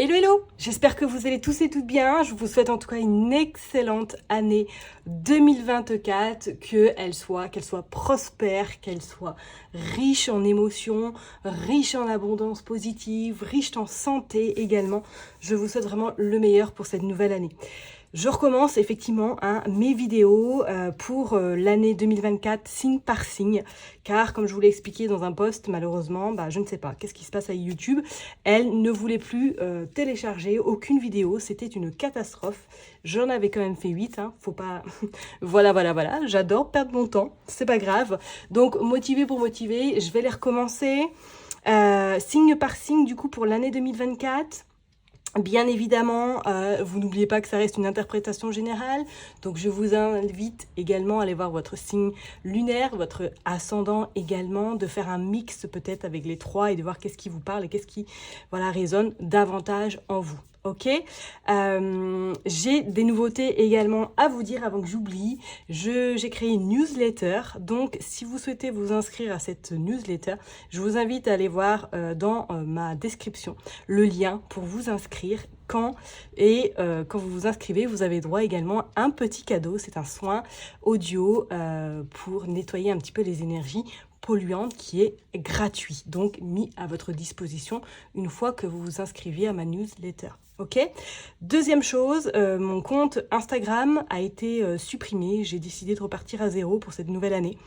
Hello hello, j'espère que vous allez tous et toutes bien. Je vous souhaite en tout cas une excellente année 2024, qu'elle soit prospère, qu'elle soit riche en émotions, riche en abondance positive, riche en santé également. Je vous souhaite vraiment le meilleur pour cette nouvelle année. Je recommence effectivement mes vidéos pour l'année 2024 signe par signe, car comme je vous l'ai expliqué dans un post, malheureusement, je ne sais pas, qu'est-ce qui se passe à YouTube, elle ne voulait plus télécharger aucune vidéo, c'était une catastrophe. J'en avais quand même fait 8, faut pas... voilà, j'adore perdre mon temps, c'est pas grave. Donc motivé pour motiver, je vais les recommencer signe par signe du coup pour l'année 2024. Bien évidemment, vous n'oubliez pas que ça reste une interprétation générale, donc je vous invite également à aller voir votre signe lunaire, votre ascendant également, de faire un mix peut-être avec les trois et de voir qu'est-ce qui vous parle et qu'est-ce qui résonne davantage en vous. Ok, j'ai des nouveautés également à vous dire avant que j'oublie. J'ai créé une newsletter, donc si vous souhaitez vous inscrire à cette newsletter, je vous invite à aller voir dans ma description le lien pour vous inscrire. Quand vous vous inscrivez, vous avez droit également à un petit cadeau. C'est un soin audio pour nettoyer un petit peu les énergies polluantes qui est gratuit, donc mis à votre disposition une fois que vous vous inscrivez à ma newsletter. Ok. Deuxième chose, mon compte Instagram a été supprimé. J'ai décidé de repartir à zéro pour cette nouvelle année.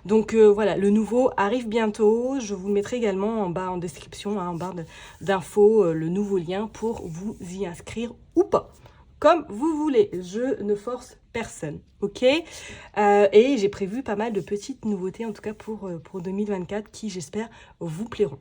Donc voilà, le nouveau arrive bientôt. Je vous le mettrai également en bas en description, en barre d'infos, le nouveau lien pour vous y inscrire ou pas. Comme vous voulez, je ne force personne, ok. Et j'ai prévu pas mal de petites nouveautés, en tout cas pour 2024, qui j'espère vous plairont.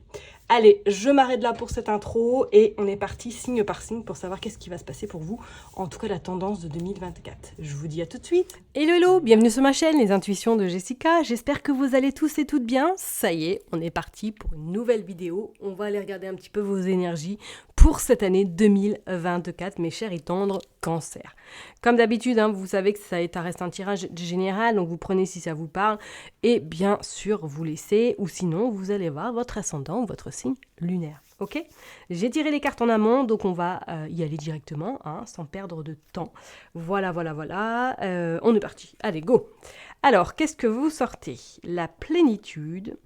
Allez, je m'arrête là pour cette intro et on est parti signe par signe pour savoir qu'est-ce qui va se passer pour vous, en tout cas la tendance de 2024. Je vous dis à tout de suite. Hello, bienvenue sur ma chaîne, les intuitions de Jessica. J'espère que vous allez tous et toutes bien. Ça y est, on est parti pour une nouvelle vidéo. On va aller regarder un petit peu vos énergies pour cette année 2024, mes chers et tendres cancers. Comme d'habitude, vous savez que ça reste un tirage général, donc vous prenez si ça vous parle, et bien sûr vous laissez, ou sinon vous allez voir votre ascendant ou votre signe lunaire. Ok, j'ai tiré les cartes en amont, donc on va y aller directement, sans perdre de temps. Voilà, on est parti. Allez, go. Alors, qu'est-ce que vous sortez? La plénitude,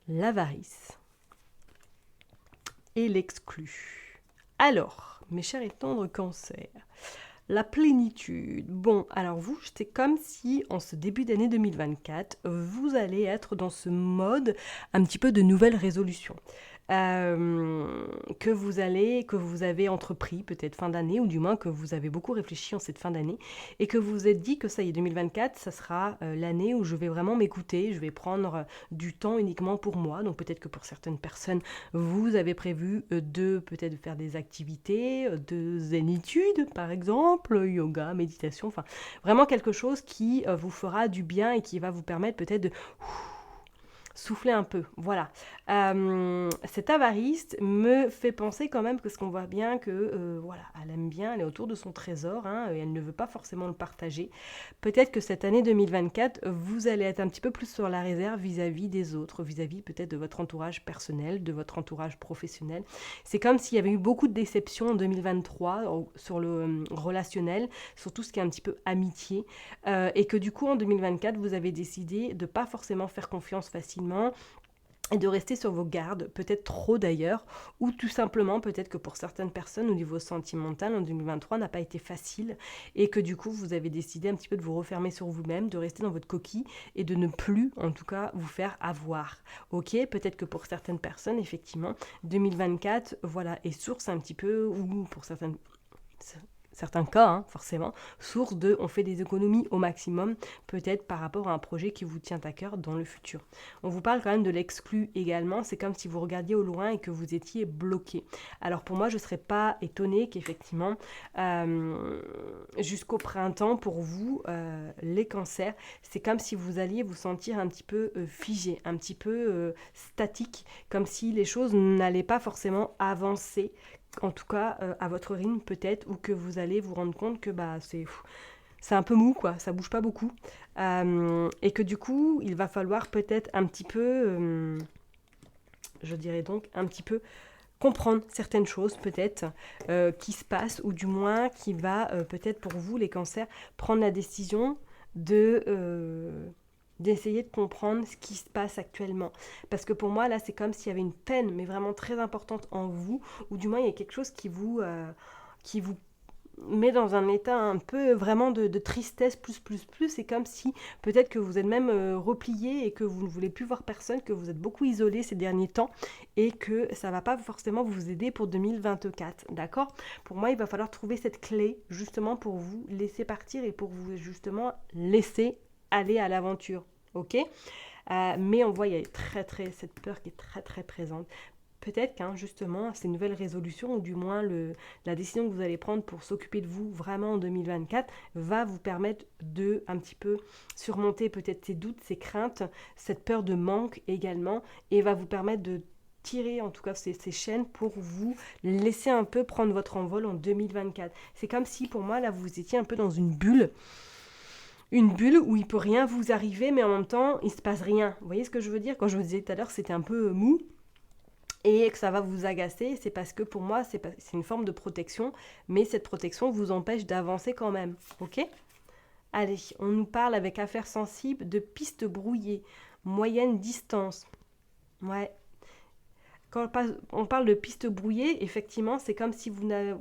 l'avarice et l'exclu. Alors, mes chers et tendres cancers, la plénitude. Bon, alors vous, c'est comme si en ce début d'année 2024, vous allez être dans ce mode un petit peu de nouvelle résolution. Que vous avez entrepris peut-être fin d'année, ou du moins que vous avez beaucoup réfléchi en cette fin d'année, et que vous vous êtes dit que ça y est, 2024, ça sera l'année où je vais vraiment m'écouter, je vais prendre du temps uniquement pour moi. Donc peut-être que pour certaines personnes, vous avez prévu de peut-être faire des activités de zénitude, par exemple, yoga, méditation, enfin vraiment quelque chose qui vous fera du bien et qui va vous permettre peut-être de souffler un peu, voilà. Cette avariste me fait penser quand même, parce qu'on voit bien que, elle aime bien, elle est autour de son trésor, et elle ne veut pas forcément le partager. Peut-être que cette année 2024, vous allez être un petit peu plus sur la réserve vis-à-vis des autres, vis-à-vis peut-être de votre entourage personnel, de votre entourage professionnel. C'est comme s'il y avait eu beaucoup de déceptions en 2023 sur le relationnel, sur tout ce qui est un petit peu amitié, et que du coup en 2024, vous avez décidé de pas forcément faire confiance facilement, et de rester sur vos gardes, peut-être trop d'ailleurs, ou tout simplement peut-être que pour certaines personnes au niveau sentimental en 2023 n'a pas été facile, et que du coup vous avez décidé un petit peu de vous refermer sur vous-même, de rester dans votre coquille et de ne plus en tout cas vous faire avoir. Ok, peut-être que pour certaines personnes effectivement 2024 est source un petit peu, ou pour certains cas, forcément, source de on fait des économies au maximum, peut-être par rapport à un projet qui vous tient à cœur dans le futur. On vous parle quand même de l'exclu également, c'est comme si vous regardiez au loin et que vous étiez bloqué. Alors pour moi, je ne serais pas étonnée qu'effectivement, jusqu'au printemps, pour vous, les cancers, c'est comme si vous alliez vous sentir un petit peu figé, un petit peu statique, comme si les choses n'allaient pas forcément avancer, en tout cas à votre rythme peut-être, ou que vous allez vous rendre compte que c'est un peu mou, quoi, ça bouge pas beaucoup, et que du coup il va falloir peut-être un petit peu, je dirais donc un petit peu comprendre certaines choses peut-être qui se passent, ou du moins qui va peut-être pour vous les cancers prendre la décision d'essayer de comprendre ce qui se passe actuellement. Parce que pour moi là c'est comme s'il y avait une peine mais vraiment très importante en vous, ou du moins il y a quelque chose qui vous met dans un état un peu vraiment de tristesse plus. C'est comme si peut-être que vous êtes même replié et que vous ne voulez plus voir personne, que vous êtes beaucoup isolé ces derniers temps et que ça va pas forcément vous aider pour 2024, d'accord? Pour moi, il va falloir trouver cette clé justement pour vous laisser partir et pour vous justement laisser aller à l'aventure, ok? Mais on voit, il y a cette peur qui est très présente. Peut-être justement, ces nouvelles résolutions, ou du moins la décision que vous allez prendre pour s'occuper de vous vraiment en 2024, va vous permettre de un petit peu surmonter peut-être ces doutes, ces craintes, cette peur de manque également, et va vous permettre de tirer en tout cas ces chaînes pour vous laisser un peu prendre votre envol en 2024. C'est comme si pour moi là vous étiez un peu dans une bulle où il peut rien vous arriver, mais en même temps il se passe rien. Vous voyez ce que je veux dire? Quand je vous disais tout à l'heure c'était un peu mou, et que ça va vous agacer, c'est parce que pour moi, c'est une forme de protection, mais cette protection vous empêche d'avancer quand même, ok? Allez, on nous parle avec affaires sensibles de pistes brouillées, moyenne distance. Ouais. Quand on parle de pistes brouillées, effectivement, c'est comme si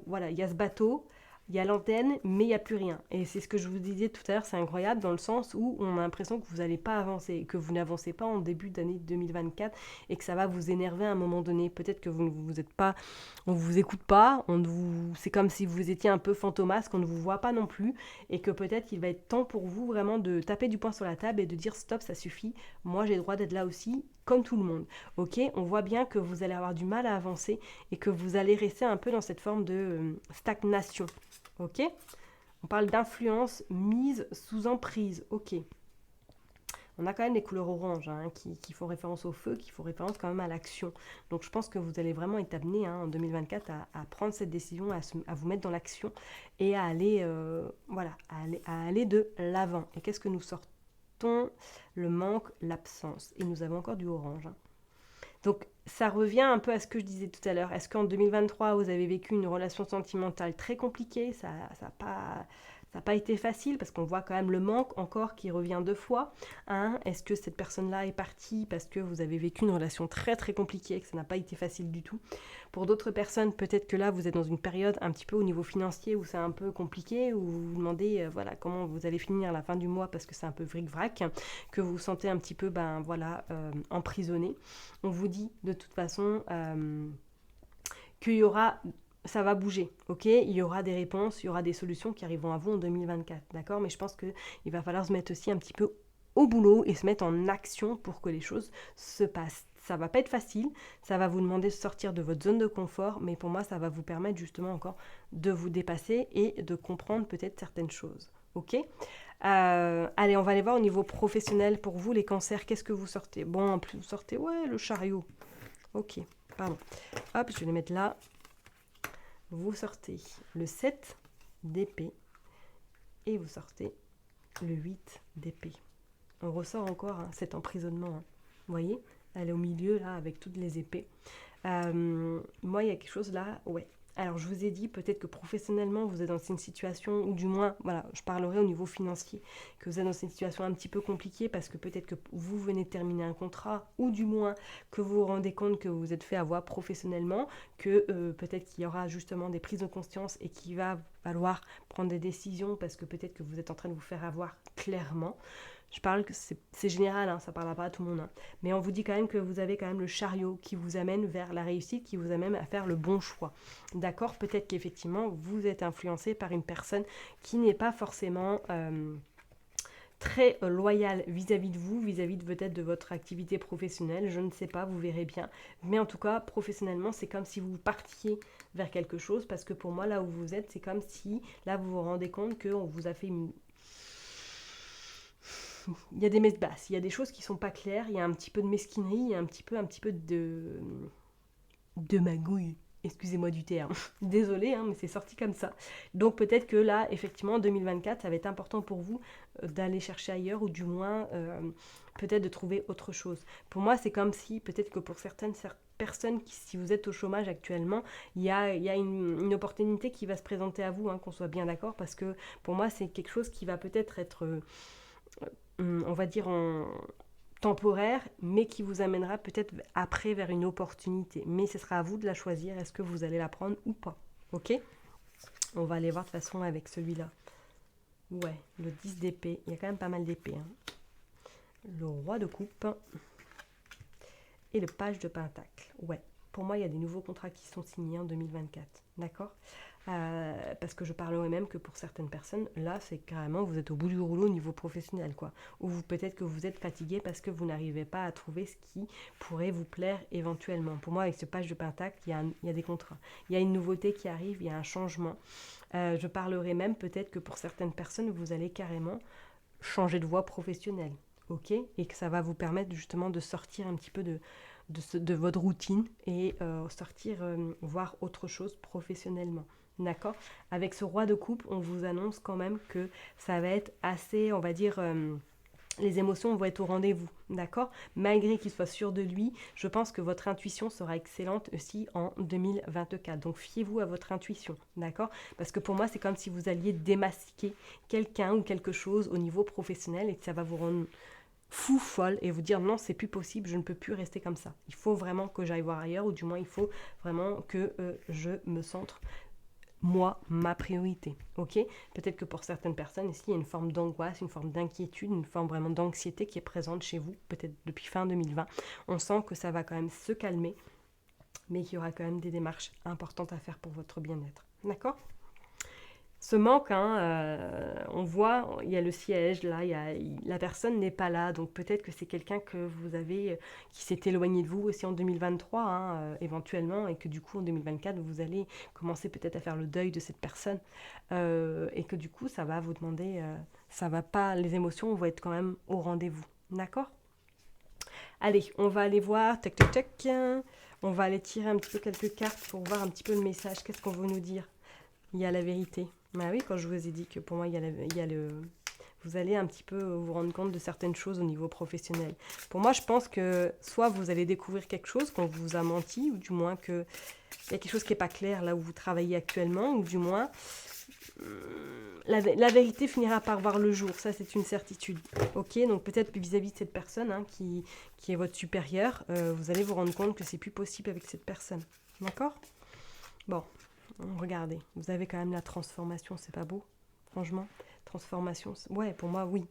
voilà, il y a ce bateau, il y a l'antenne, mais il n'y a plus rien. Et c'est ce que je vous disais tout à l'heure, c'est incroyable dans le sens où on a l'impression que vous n'allez pas avancer, que vous n'avancez pas en début d'année 2024 et que ça va vous énerver à un moment donné. Peut-être que vous êtes pas, on vous écoute pas, c'est comme si vous étiez un peu fantomasque, on ne vous voit pas non plus, et que peut-être il va être temps pour vous vraiment de taper du poing sur la table et de dire stop, ça suffit, moi j'ai le droit d'être là aussi, comme tout le monde. Ok, on voit bien que vous allez avoir du mal à avancer et que vous allez rester un peu dans cette forme de stagnation. Ok, on parle d'influence mise sous emprise. Ok, on a quand même des couleurs oranges qui font référence au feu, qui font référence quand même à l'action. Donc je pense que vous allez vraiment être amené en 2024 à prendre cette décision, à vous mettre dans l'action et à aller, à aller de l'avant. Et qu'est-ce que nous sortons? Le manque, l'absence. Et nous avons encore du orange. Donc ça revient un peu à ce que je disais tout à l'heure. Est-ce qu'en 2023, vous avez vécu une relation sentimentale très compliquée? Ça n'a pas été facile parce qu'on voit quand même le manque encore qui revient deux fois. Est-ce que cette personne-là est partie parce que vous avez vécu une relation très compliquée et que ça n'a pas été facile du tout? Pour d'autres personnes, peut-être que là, vous êtes dans une période un petit peu au niveau financier où c'est un peu compliqué, où vous vous demandez comment vous allez finir à la fin du mois parce que c'est un peu vric-vrac, que vous vous sentez un petit peu emprisonné. On vous dit de toute façon qu'il y aura, ça va bouger, ok? Il y aura des réponses, il y aura des solutions qui arriveront à vous en 2024, d'accord? Mais je pense qu'il va falloir se mettre aussi un petit peu au boulot et se mettre en action pour que les choses se passent. Ça va pas être facile, ça va vous demander de sortir de votre zone de confort, mais pour moi, ça va vous permettre justement encore de vous dépasser et de comprendre peut-être certaines choses, ok? Allez, on va aller voir au niveau professionnel pour vous, les cancers, qu'est-ce que vous sortez? Bon, en plus, vous sortez, le chariot. Ok, pardon. Hop, je vais les mettre là. Vous sortez le 7 d'épée et vous sortez le 8 d'épée. On ressort encore cet emprisonnement. Vous voyez? Elle est au milieu, là, avec toutes les épées. Moi, il y a quelque chose là, ouais. Alors, je vous ai dit, peut-être que professionnellement, vous êtes dans une situation, ou du moins, voilà, je parlerai au niveau financier, que vous êtes dans une situation un petit peu compliquée parce que peut-être que vous venez de terminer un contrat, ou du moins que vous vous rendez compte que vous vous êtes fait avoir professionnellement, que peut-être qu'il y aura justement des prises de conscience et qu'il va falloir prendre des décisions parce que peut-être que vous êtes en train de vous faire avoir clairement. Je parle que c'est général, ça ne parlera pas à tout le monde. Mais on vous dit quand même que vous avez quand même le chariot qui vous amène vers la réussite, qui vous amène à faire le bon choix. D'accord? Peut-être qu'effectivement, vous êtes influencé par une personne qui n'est pas forcément très loyale vis-à-vis de vous, vis-à-vis de peut-être de votre activité professionnelle. Je ne sais pas, vous verrez bien. Mais en tout cas, professionnellement, c'est comme si vous partiez vers quelque chose. Parce que pour moi, là où vous êtes, c'est comme si, là, vous vous rendez compte qu'on vous a fait il y a des messes basses, il y a des choses qui sont pas claires, il y a un petit peu de mesquinerie, il y a un petit peu de magouille. Excusez-moi du terme. Désolée, mais c'est sorti comme ça. Donc peut-être que là, effectivement, en 2024, ça va être important pour vous d'aller chercher ailleurs ou du moins peut-être de trouver autre chose. Pour moi, c'est comme si, peut-être que pour certaines personnes qui, si vous êtes au chômage actuellement, il y a une opportunité qui va se présenter à vous, hein, qu'on soit bien d'accord, parce que pour moi, c'est quelque chose qui va peut-être être, on va dire, temporaire, mais qui vous amènera peut-être après vers une opportunité. Mais ce sera à vous de la choisir, est-ce que vous allez la prendre ou pas. Ok? On va aller voir de toute façon avec celui-là. Ouais, le 10 d'épée, il y a quand même pas mal d'épées. Hein. Le roi de coupe et le page de pentacle. Ouais, pour moi, il y a des nouveaux contrats qui sont signés en 2024. D'accord? Parce que je parlerai même que pour certaines personnes, là, c'est carrément, vous êtes au bout du rouleau au niveau professionnel, quoi. Ou peut-être que vous êtes fatigué parce que vous n'arrivez pas à trouver ce qui pourrait vous plaire éventuellement. Pour moi, avec ce page de pentacle, il y a des contrats. Il y a une nouveauté qui arrive, il y a un changement. Je parlerai même peut-être que pour certaines personnes, vous allez carrément changer de voie professionnelle. Ok, et que ça va vous permettre justement de sortir un petit peu de votre routine et sortir, voir autre chose professionnellement. D'accord? Avec ce roi de coupe, on vous annonce quand même que ça va être assez, on va dire, les émotions vont être au rendez-vous. D'accord? Malgré qu'il soit sûr de lui, je pense que votre intuition sera excellente aussi en 2024. Donc fiez-vous à votre intuition. D'accord? Parce que pour moi, c'est comme si vous alliez démasquer quelqu'un ou quelque chose au niveau professionnel et que ça va vous rendre fou, folle et vous dire non, c'est plus possible, je ne peux plus rester comme ça. Il faut vraiment que j'aille voir ailleurs ou du moins il faut vraiment que je me centre moi, ma priorité, ok? Peut-être que pour certaines personnes, ici, il y a une forme d'angoisse, une forme d'inquiétude, une forme vraiment d'anxiété qui est présente chez vous, peut-être depuis fin 2020. On sent que ça va quand même se calmer, mais qu'il y aura quand même des démarches importantes à faire pour votre bien-être. D'accord? Ce manque, hein, on voit, il y a le siège là, la personne n'est pas là, donc peut-être que c'est quelqu'un que vous avez, qui s'est éloigné de vous aussi en 2023, hein, éventuellement, et que du coup en 2024, vous allez commencer peut-être à faire le deuil de cette personne, et que du coup, ça va vous demander, ça va pas, les émotions vont être quand même au rendez-vous, d'accord? Allez, on va aller voir, tac tac tac, on va aller tirer un petit peu quelques cartes pour voir un petit peu le message, qu'est-ce qu'on veut nous dire? Il y a la vérité. Bah oui, quand je vous ai dit que pour moi, il y a le... Vous allez un petit peu vous rendre compte de certaines choses au niveau professionnel. Pour moi, je pense que soit vous allez découvrir quelque chose qu'on vous a menti, ou du moins qu'il y a quelque chose qui n'est pas clair là où vous travaillez actuellement, ou du moins la vérité finira par voir le jour. Ça, c'est une certitude. Ok, donc peut-être vis-à-vis de cette personne hein, qui est votre supérieur, vous allez vous rendre compte que c'est plus possible avec cette personne. D'accord? Bon. Regardez, vous avez quand même la transformation, c'est pas beau? Franchement, transformation, ouais, pour moi, oui.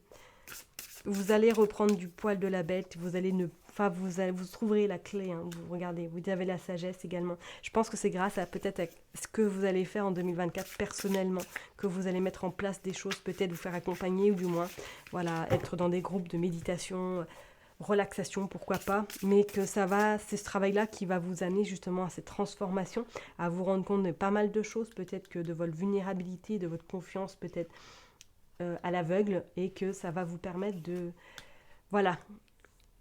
Vous allez reprendre du poil de la bête, vous allez ne... Enfin, vous trouverez la clé, hein, vous regardez, vous avez la sagesse également. Je pense que c'est grâce à peut-être ce que vous allez faire en 2024 personnellement, que vous allez mettre en place des choses, peut-être vous faire accompagner ou du moins, voilà, être dans des groupes de méditation, relaxation, pourquoi pas, mais que c'est ce travail-là qui va vous amener justement à cette transformation, à vous rendre compte de pas mal de choses, peut-être que de votre vulnérabilité, de votre confiance, peut-être à l'aveugle, et que ça va vous permettre de, voilà,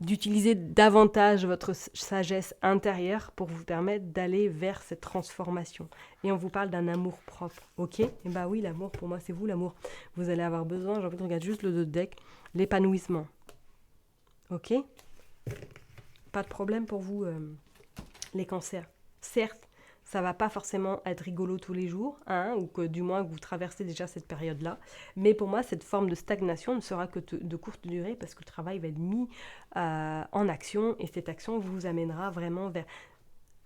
d'utiliser davantage votre sagesse intérieure pour vous permettre d'aller vers cette transformation. Et on vous parle d'un amour propre, ok? Et bah oui, l'amour, pour moi, c'est vous, l'amour. Vous allez avoir besoin, j'ai envie de regarder juste le dos de deck, l'épanouissement. Ok? Pas de problème pour vous, les cancers. Certes, ça va pas forcément être rigolo tous les jours, hein, ou que du moins que vous traversez déjà cette période-là. Mais pour moi, cette forme de stagnation ne sera que de courte durée parce que le travail va être mis en action et cette action vous amènera vraiment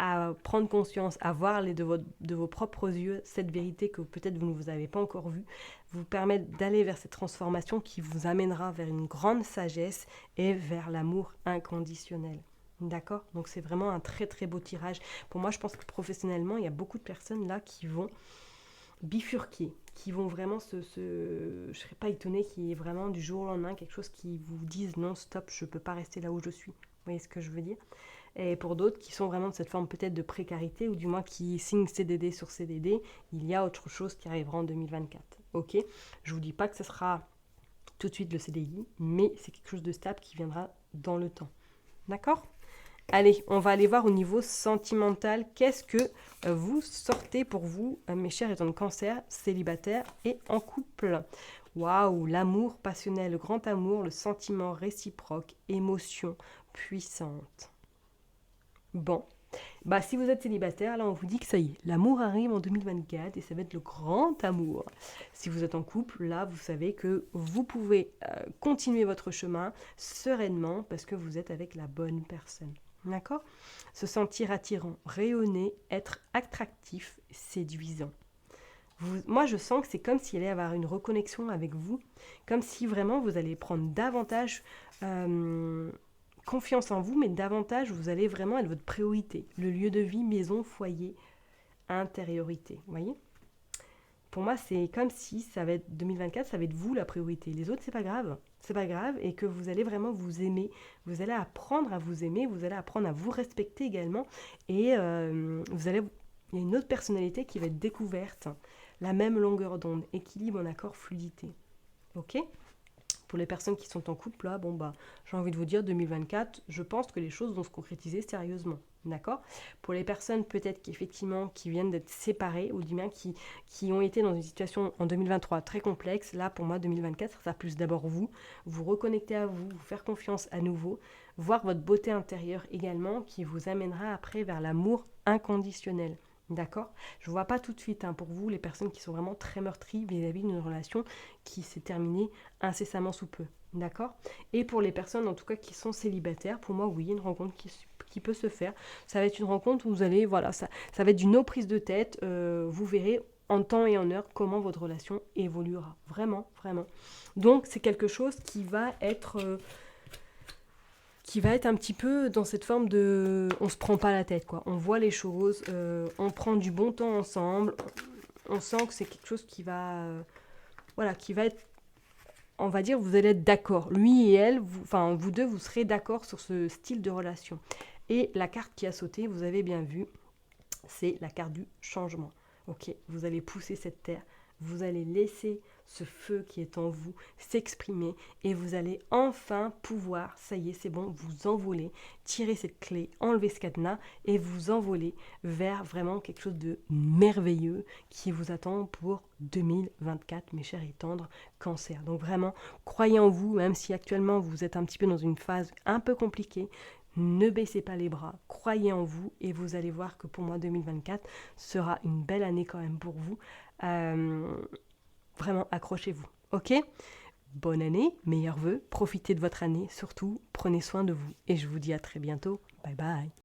à prendre conscience, à voir de vos propres yeux cette vérité que peut-être vous ne vous avez pas encore vue, vous permettre d'aller vers cette transformation qui vous amènera vers une grande sagesse et vers l'amour inconditionnel. D'accord? Donc c'est vraiment un très très beau tirage. Pour moi, je pense que professionnellement, il y a beaucoup de personnes là qui vont bifurquer, qui vont vraiment je ne serais pas étonnée qu'il y ait vraiment du jour au lendemain quelque chose qui vous dise non, stop, je ne peux pas rester là où je suis. Vous voyez ce que je veux dire? Et pour d'autres qui sont vraiment de cette forme peut-être de précarité, ou du moins qui signent CDD sur CDD, il y a autre chose qui arrivera en 2024. Ok? Je ne vous dis pas que ce sera tout de suite le CDI, mais c'est quelque chose de stable qui viendra dans le temps. D'accord? Allez, on va aller voir au niveau sentimental. Qu'est-ce que vous sortez pour vous, mes chers étant de cancer, célibataires et en couple? Waouh, l'amour passionnel, le grand amour, le sentiment réciproque, émotion puissante. Bon, Bah, si vous êtes célibataire, là, on vous dit que ça y est, l'amour arrive en 2024 et ça va être le grand amour. Si vous êtes en couple, là, vous savez que vous pouvez continuer votre chemin sereinement parce que vous êtes avec la bonne personne. D'accord? Se sentir attirant, rayonner, être attractif, séduisant. Moi, je sens que c'est comme s'il allait y avoir une reconnexion avec vous, comme si vraiment vous allez prendre davantage confiance en vous, mais davantage vous allez vraiment être votre priorité. Le lieu de vie, maison, foyer, intériorité. Vous voyez? Pour moi, c'est comme si ça va être 2024, ça va être vous la priorité. Les autres, c'est pas grave. C'est pas grave et que vous allez vraiment vous aimer. Vous allez apprendre à vous aimer, vous allez apprendre à vous respecter également. Et vous allez, il y a une autre personnalité qui va être découverte. La même longueur d'onde, équilibre en accord, fluidité. Ok? Pour les personnes qui sont en couple, là, bon bah, j'ai envie de vous dire 2024, je pense que les choses vont se concrétiser sérieusement. D'accord? Pour les personnes peut-être qu'effectivement qui viennent d'être séparées ou du bien qui ont été dans une situation en 2023 très complexe, là pour moi 2024, ça sera plus d'abord vous, vous reconnecter à vous, vous faire confiance à nouveau, voir votre beauté intérieure également qui vous amènera après vers l'amour inconditionnel. D'accord? Je ne vois pas tout de suite pour vous les personnes qui sont vraiment très meurtries vis-à-vis d'une relation qui s'est terminée incessamment sous peu. D'accord? Et pour les personnes en tout cas qui sont célibataires, pour moi oui, une rencontre qui peut se faire. Ça va être une rencontre où vous allez, voilà, ça va être d'une prise de tête, vous verrez en temps et en heure comment votre relation évoluera. Vraiment, vraiment. Donc c'est quelque chose qui va être un petit peu dans cette forme de on se prend pas la tête quoi, on voit les choses, on prend du bon temps ensemble, on sent que c'est quelque chose qui va voilà, qui va être, on va dire, vous allez être d'accord, lui et elle, enfin vous deux vous serez d'accord sur ce style de relation. Et la carte qui a sauté, vous avez bien vu, c'est la carte du changement. Ok, vous allez pousser cette terre, vous allez laisser ce feu qui est en vous s'exprimer et vous allez enfin pouvoir, ça y est, c'est bon, vous envoler, tirer cette clé, enlever ce cadenas et vous envoler vers vraiment quelque chose de merveilleux qui vous attend pour 2024, mes chers et tendres cancers. Donc vraiment, croyez en vous, même si actuellement vous êtes un petit peu dans une phase un peu compliquée. Ne baissez pas les bras, croyez en vous et vous allez voir que pour moi 2024 sera une belle année quand même pour vous. Vraiment accrochez-vous, ok? Bonne année, meilleurs vœux, profitez de votre année, surtout prenez soin de vous et je vous dis à très bientôt, bye bye.